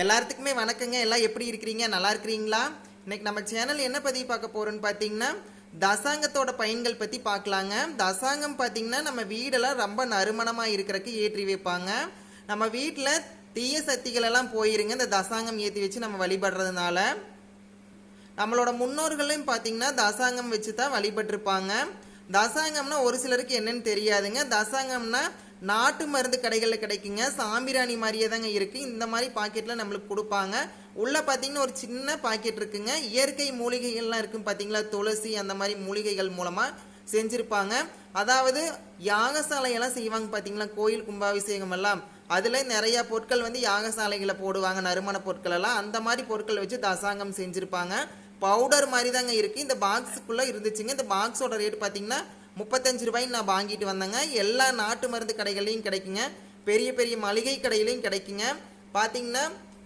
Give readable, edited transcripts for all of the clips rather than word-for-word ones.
எல்லாத்துக்குமே வணக்கங்க. எல்லாம் எப்படி இருக்கிறீங்க? நல்லா இருக்கிறீங்களா? இன்னைக்கு நம்ம சேனல் என்ன பதிவு பார்க்க போறோம்னு பார்த்தீங்கன்னா, தசாங்கத்தோட பயன்கள் பற்றி பார்க்கலாங்க. தசாங்கம் பார்த்தீங்கன்னா நம்ம வீடெல்லாம் ரொம்ப நறுமணமாக இருக்கிறதுக்கு ஏற்றி வைப்பாங்க. நம்ம வீட்டில் தீய சக்திகள் எல்லாம் போயிருங்க இந்த தசாங்கம் ஏற்றி வச்சு நம்ம வழிபடுறதுனால. நம்மளோட முன்னோர்களையும் பார்த்தீங்கன்னா தசாங்கம் வச்சு தான் வழிபட்டிருப்பாங்க. தசாங்கம்னா ஒரு சிலருக்கு என்னன்னு தெரியாதுங்க. தசாங்கம்னா நாட்டு மருந்து கடைகளில் கிடைக்குங்க. சாம்பிராணி மாதிரியே தாங்க இருக்குது. இந்த மாதிரி பாக்கெட்டில் நம்மளுக்கு கொடுப்பாங்க. உள்ளே பார்த்தீங்கன்னா ஒரு சின்ன பாக்கெட் இருக்குங்க. இயற்கை மூலிகைகள்லாம் இருக்குன்னு பார்த்தீங்களா, துளசி அந்த மாதிரி மூலிகைகள் மூலமாக செஞ்சுருப்பாங்க. அதாவது யாகசாலையெல்லாம் செய்வாங்க பார்த்தீங்களா, கோயில் கும்பாபிஷேகம் எல்லாம் அதில் நிறையா பொருட்கள் வந்து யாகசாலைகளை போடுவாங்க, நறுமண பொருட்கள் எல்லாம். அந்த மாதிரி பொருட்கள் வச்சு தசாங்கம் செஞ்சுருப்பாங்க. பவுடர் மாதிரி தாங்க இருக்குது. இந்த பாக்ஸுக்குள்ளே இருந்துச்சுங்க. இந்த பாக்ஸோட ரேட் பார்த்தீங்கன்னா 35 ரூபாய்ன்னு நான் வாங்கிட்டு வந்தேங்க. எல்லா நாட்டு மருந்து கடைகள்லையும் கிடைக்குங்க. பெரிய பெரிய மளிகை கடையிலையும் கிடைக்குங்க. பார்த்தீங்கன்னா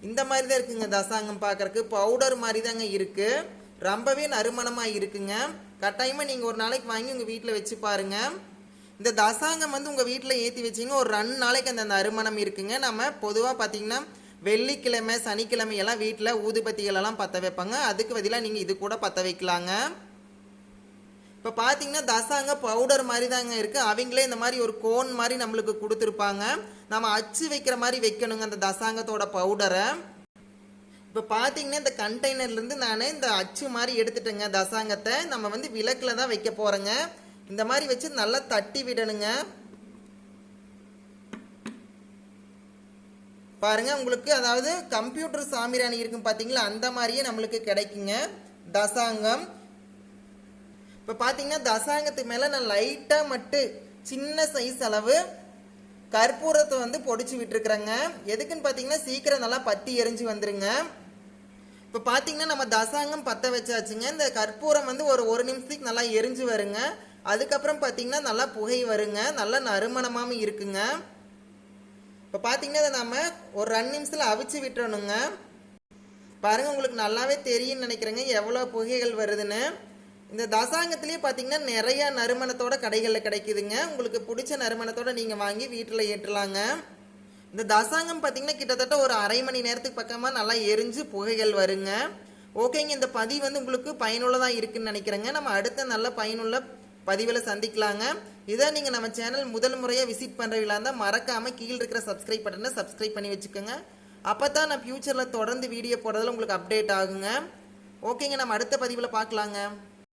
இந்த மாதிரி தான் இருக்குங்க. தசாங்கம் பார்க்குறக்கு பவுடர் மாதிரி தாங்க இருக்குது. ரொம்பவே நறுமணமாக இருக்குங்க. கட்டாயமாக நீங்கள் ஒரு நாளைக்கு வாங்கி உங்கள் வீட்டில் வச்சு பாருங்கள். இந்த தசாங்கம் வந்து உங்கள் வீட்டில் ஏற்றி வச்சிங்க ஒரு 2 நாளைக்கு அந்த நறுமணம் இருக்குங்க. நம்ம பொதுவாக பார்த்தீங்கன்னா வெள்ளிக்கிழமை சனிக்கிழமை எல்லாம் வீட்டில் ஊதுபத்திகளெல்லாம் பற்ற வைப்பாங்க. அதுக்கு பதிலாக நீங்கள் இது கூட பற்ற வைக்கலாங்க. இப்போ பார்த்தீங்கன்னா தசாங்க பவுடர் மாதிரி தாங்க இருக்குது. அவங்களே இந்த மாதிரி ஒரு கோன் மாதிரி நம்மளுக்கு கொடுத்துருப்பாங்க. நம்ம அச்சு வைக்கிற மாதிரி வைக்கணுங்க அந்த தசாங்கத்தோட பவுடரை. இப்போ பார்த்தீங்கன்னா இந்த கண்டெய்னர்லேருந்து நான் இந்த அச்சு மாதிரி எடுத்துட்டேங்க. தசாங்கத்தை நம்ம வந்து விளக்கில் தான் வைக்க போகிறேங்க. இந்த மாதிரி வச்சு நல்லா தட்டி விடணுங்க. பாருங்கள் உங்களுக்கு, அதாவது கம்ப்யூட்டர் சாம்பிராணி இருக்கும் பார்த்தீங்களா, அந்த மாதிரியே நம்மளுக்கு கிடைக்குங்க தசாங்கம். இப்போ பார்த்தீங்கன்னா தசாங்கத்துக்கு மேலே நான் லைட்டாக மட்டும் சின்ன சைஸ் அளவு கற்பூரத்தை வந்து பொடிச்சு விட்டுருக்குறேங்க. எதுக்குன்னு பார்த்தீங்கன்னா சீக்கிரம் நல்லா பற்றி எரிஞ்சு வந்துருங்க. இப்போ பார்த்தீங்கன்னா நம்ம தசாங்கம் பற்ற வச்சாச்சுங்க. இந்த கற்பூரம் வந்து ஒரு நிமிஷத்துக்கு நல்லா எரிஞ்சு வருங்க. அதுக்கப்புறம் பார்த்தீங்கன்னா நல்லா புகை வருங்க. நல்லா நறுமணமாகவும் இருக்குங்க. இப்போ பார்த்தீங்கன்னா அதை நம்ம ஒரு 2 நிமிஷத்தில் அவிச்சு விட்டுறணுங்க. பாருங்கள், உங்களுக்கு நல்லாவே தெரியும்னு நினைக்கிறேங்க எவ்வளோ புகைகள் வருதுன்னு. இந்த தசாங்கத்திலேயே பார்த்தீங்கன்னா நிறையா நறுமணத்தோட கடைகளில் கிடைக்குதுங்க. உங்களுக்கு பிடிச்ச நறுமணத்தோட நீங்கள் வாங்கி வீட்டில் ஏற்றலாங்க. இந்த தசாங்கம் பார்த்தீங்கன்னா கிட்டத்தட்ட ஒரு அரை மணி நேரத்துக்கு பக்கமாக நல்லா எரிஞ்சு புகைகள் வருங்க. ஓகேங்க, இந்த பதிவு வந்து உங்களுக்கு பயனுள்ளதாக இருக்குன்னு நினைக்கிறேங்க. நம்ம அடுத்த நல்ல பயனுள்ள பதிவில் சந்திக்கலாங்க. இதை நீங்கள் நம்ம சேனல் முதல் முறையாக விசிட் பண்ணுறவங்களா இருந்தால் மறக்காமல் கீழே இருக்கிற சப்ஸ்கிரைப் பட்டனை சப்ஸ்கிரைப் பண்ணி வச்சுக்கோங்க. அப்போ தான் நான் ஃப்யூச்சரில் தொடர்ந்து வீடியோ போடுறதுல உங்களுக்கு அப்டேட் ஆகுங்க. ஓகேங்க, நம்ம அடுத்த பதிவில் பார்க்கலாங்க.